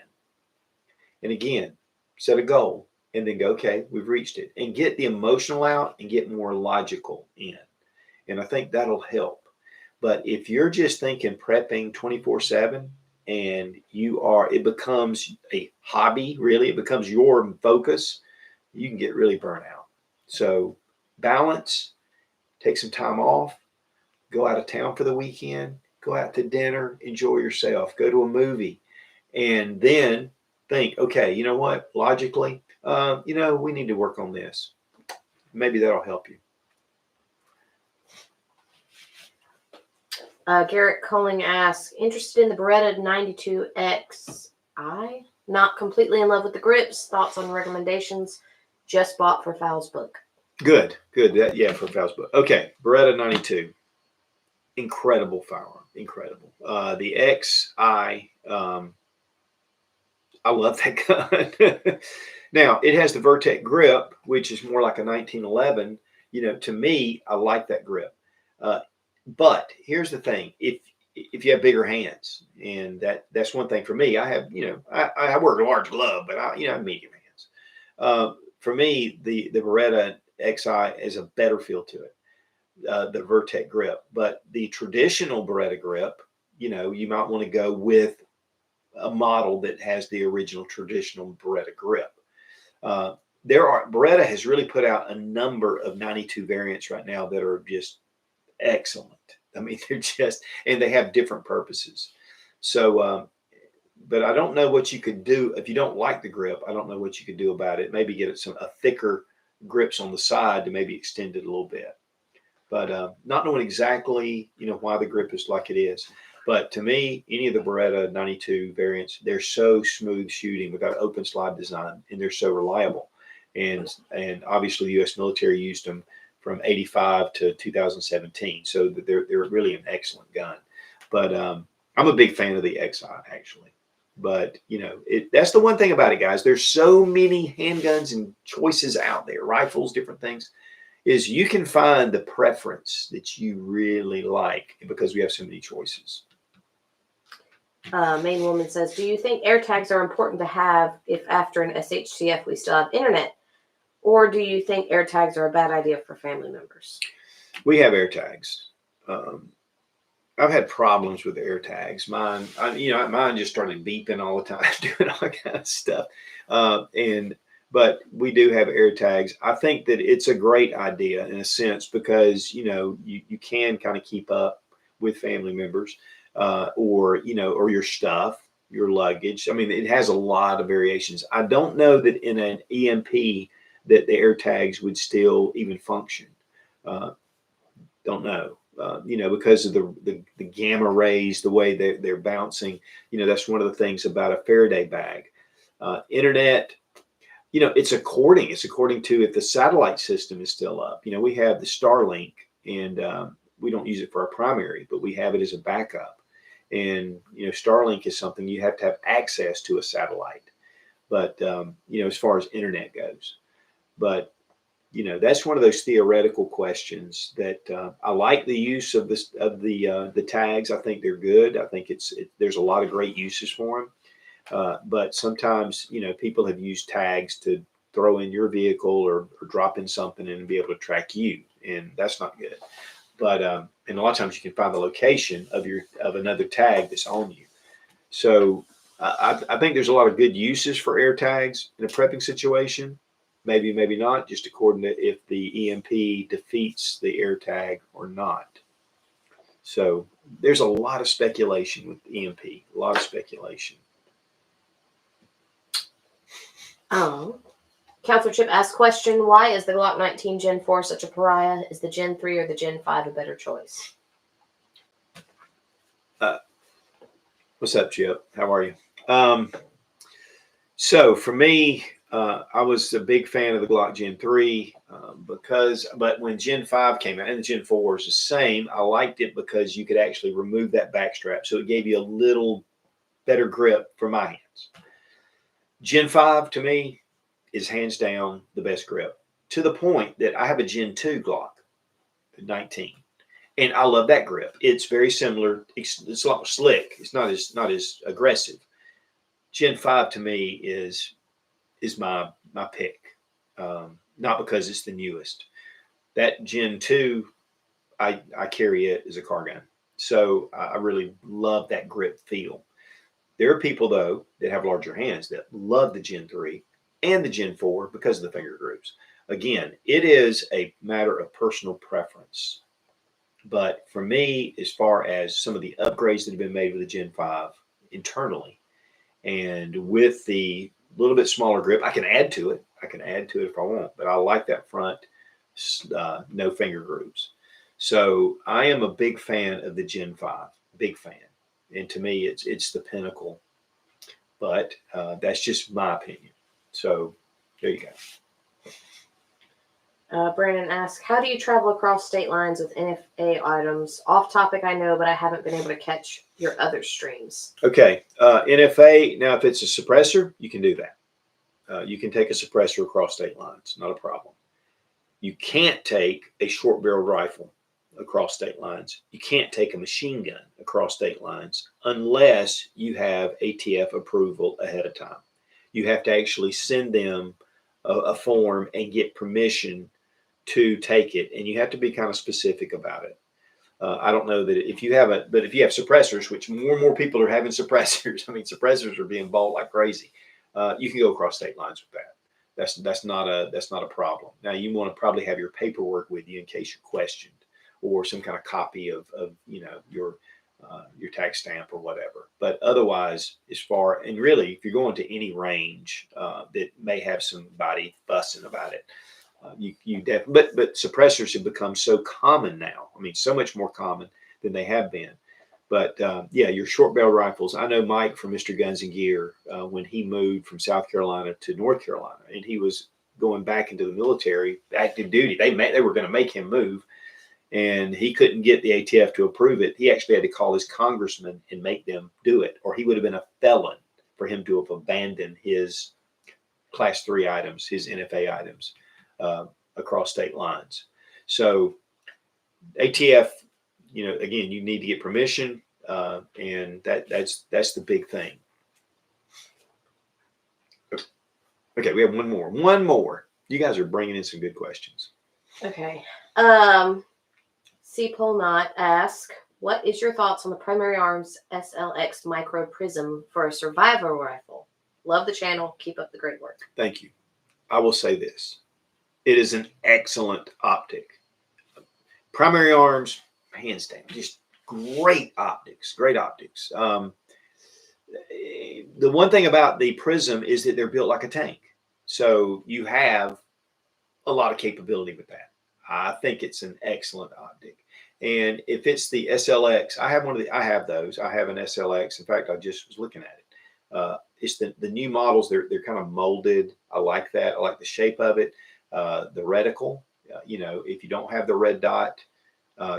And again, set a goal. And then go, okay, we've reached it. And get the emotional out and get more logical in. And I think that'll help. But if you're just thinking prepping 24/7 and it becomes a hobby, really, it becomes your focus, you can get really burnt out. So balance, take some time off, go out of town for the weekend, go out to dinner, enjoy yourself, go to a movie, and then think, okay, you know what, logically, we need to work on this. Maybe that'll help you. Garrett Coling asks, interested in the Beretta 92XI? Not completely in love with the grips. Thoughts on recommendations? Just bought for Fowl's book. Good. For Fowl's book. Okay, Beretta 92. Incredible firearm. Incredible. The XI, I love that gun. Now, it has the Vertec grip, which is more like a 1911. To me, I like that grip. But here's the thing: if you have bigger hands, and that's one thing for me. I have, I wear a large glove, but I have medium hands. For me, the Beretta XI is a better feel to it, the Vertec grip. But the traditional Beretta grip, you might want to go with a model that has the original traditional Beretta grip. Beretta has really put out a number of 92 variants right now that are just excellent. I mean, and they have different purposes. So, but I don't know what you could do if you don't like the grip. I don't know what you could do about it. Maybe get a thicker grips on the side to maybe extend it a little bit. But not knowing exactly, why the grip is like it is. But to me, any of the Beretta 92 variants, they're so smooth shooting with that open slide design, and they're so reliable. And obviously, the U.S. military used them from 85 to 2017, so they're really an excellent gun. But I'm a big fan of the XI, actually. But that's the one thing about it, guys. There's so many handguns and choices out there, rifles, different things. Is you can find the preference that you really like because we have so many choices. Main Woman says, do you think AirTags are important to have if after an SHTF we still have internet? Or do you think AirTags are a bad idea for family members? We have AirTags. I've had problems with AirTags. Mine just started beeping all the time, doing all kind of stuff. But we do have AirTags. I think that it's a great idea in a sense because, you can kind of keep up with family members. Or your stuff, your luggage. I mean, it has a lot of variations. I don't know that in an EMP that the AirTags would still even function. Don't know. Because of the gamma rays, the way they're bouncing. That's one of the things about a Faraday bag. Internet, it's according to if the satellite system is still up. We have the Starlink, and we don't use it for our primary, but we have it as a backup. And, Starlink is something you have to have access to a satellite. But, as far as internet goes. But, that's one of those theoretical questions that I like the use of the tags. I think they're good. I think there's a lot of great uses for them. But sometimes, people have used tags to throw in your vehicle or drop in something and be able to track you, and that's not good. But and a lot of times you can find the location of another tag that's on you. So I think there's a lot of good uses for air tags in a prepping situation. Maybe, maybe not, just according to if the EMP defeats the air tag or not. So there's a lot of speculation with EMP, a lot of speculation. Counselor Chip asked question, why is the Glock 19 Gen 4 such a pariah? Is the Gen 3 or the Gen 5 a better choice? What's up, Chip? How are you? So for me, I was a big fan of the Glock Gen 3 but when Gen 5 came out and the Gen 4 is the same, I liked it because you could actually remove that backstrap. So it gave you a little better grip for my hands. Gen 5 to me is hands down the best grip, to the point that I have a Gen 2 Glock 19. And I love that grip. It's very similar. It's a lot slick. It's not as aggressive. Gen 5 to me is my pick. Not because it's the newest. That Gen 2, I carry it as a car gun. So I really love that grip feel. There are people, though, that have larger hands that love the Gen 3 and the Gen 4 because of the finger grooves. Again, it is a matter of personal preference. But for me, as far as some of the upgrades that have been made with the Gen 5 internally, and with the little bit smaller grip, I can add to it. I can add to it if I want, but I like that front, no finger grooves. So I am a big fan of the Gen 5, big fan. And to me, it's the pinnacle. But that's just my opinion. So there you go. Brandon asks, how do you travel across state lines with NFA items? Off topic, I know, but I haven't been able to catch your other streams. Okay. NFA, now if it's a suppressor, you can do that. You can take a suppressor across state lines, not a problem. You can't take a short barrel rifle across state lines. You can't take a machine gun across state lines unless you have ATF approval ahead of time. You have to actually send them a form and get permission to take it, and you have to be kind of specific about it. I don't know that if you haven't, but if you have suppressors, which more and more people are having suppressors, I mean, suppressors are being bought like crazy. You can go across state lines with that. That's not a problem. Now you want to probably have your paperwork with you in case you're questioned, or some kind of copy of your tax stamp or whatever. But otherwise, and really, if you're going to any range that may have somebody fussing about it, you definitely. But suppressors have become so common now. I mean, so much more common than they have been. But yeah, your short barrel rifles. I know Mike from Mr. Guns and Gear when he moved from South Carolina to North Carolina, and he was going back into the military, active duty. They were going to make him move, and he couldn't get the ATF to approve it. He actually had to call his congressman and make them do it, or he would have been a felon for him to have abandoned his Class 3 items, his NFA items across state lines. So ATF, again, you need to get permission, and that's the big thing. Okay, we have one more. You guys are bringing in some good questions. Okay. C. Polnot asks, what is your thoughts on the Primary Arms SLX Micro Prism for a survival rifle? Love the channel. Keep up the great work. Thank you. I will say this. It is an excellent optic. Primary Arms, hands down, just great optics. The one thing about the Prism is that they're built like a tank. So you have a lot of capability with that. I think it's an excellent optic. And if it's the SLX, I have those. I have an SLX. In fact, I just was looking at it. It's the new models. They're kind of molded. I like that. I like the shape of it. The reticle. If you don't have the red dot,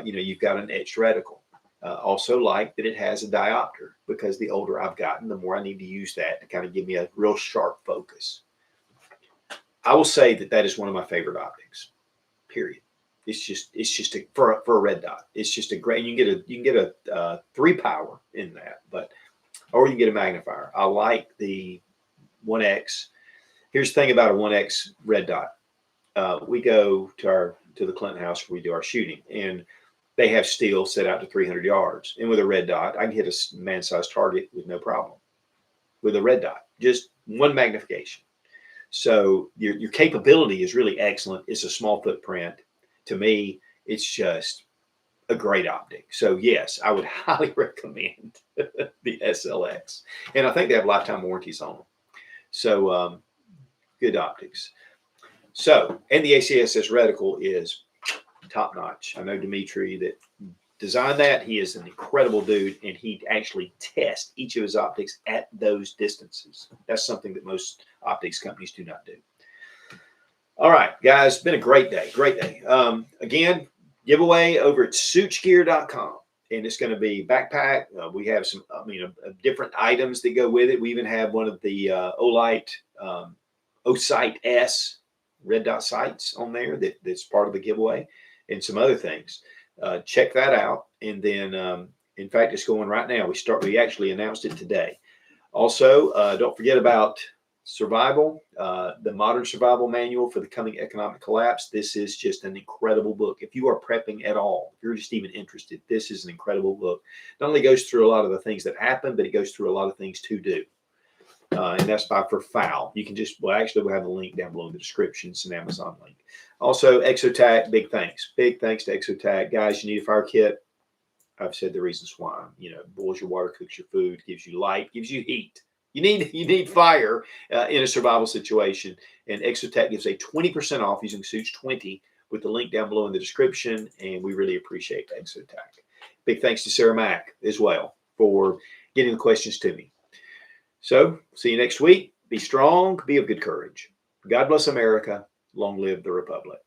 you've got an etched reticle. Also like that it has a diopter, because the older I've gotten, the more I need to use that to kind of give me a real sharp focus. I will say that is one of my favorite optics. Period. It's just for a red dot. It's just a great. You can get a 3 power in that, or you can get a magnifier. I like the 1X. Here's the thing about a 1X red dot. We go to the Clinton house where we do our shooting, and they have steel set out to 300 yards. And with a red dot, I can hit a man-sized target with no problem. With a red dot, just one magnification. So your capability is really excellent. It's a small footprint. To me, it's just a great optic. So yes, I would highly recommend the SLX. And I think they have lifetime warranties on them. So good optics. So, and the ACSS reticle is top notch. I know Dimitri that designed that. He is an incredible dude, and he actually tests each of his optics at those distances. That's something that most optics companies do not do. All right, guys, been a great day. Great day. Again, giveaway over at suchgear.com. And it's going to be backpack. We have some, different items that go with it. We even have one of the Olight Osight S red dot sights on there that's part of the giveaway, and some other things. Check that out. And then, in fact, it's going right now. We actually announced it today. Also, don't forget about Survival, the Modern Survival Manual for the Coming Economic Collapse. This is just an incredible book. If you are prepping at all, if you're just even interested, this is an incredible book. Not only goes through a lot of the things that happen, but it goes through a lot of things to do. And that's for FOUL. You can we'll have the link down below in the description. It's an Amazon link. Also, Exotac, big thanks. Big thanks to Exotac. Guys, you need a fire kit. I've said the reasons why. Boils your water, cooks your food, gives you light, gives you heat. You need fire in a survival situation. And Exotac gives a 20% off using Such20 with the link down below in the description. And we really appreciate Exotac. Big thanks to Sarah Mack as well for getting the questions to me. So, see you next week. Be strong, be of good courage. God bless America. Long live the Republic.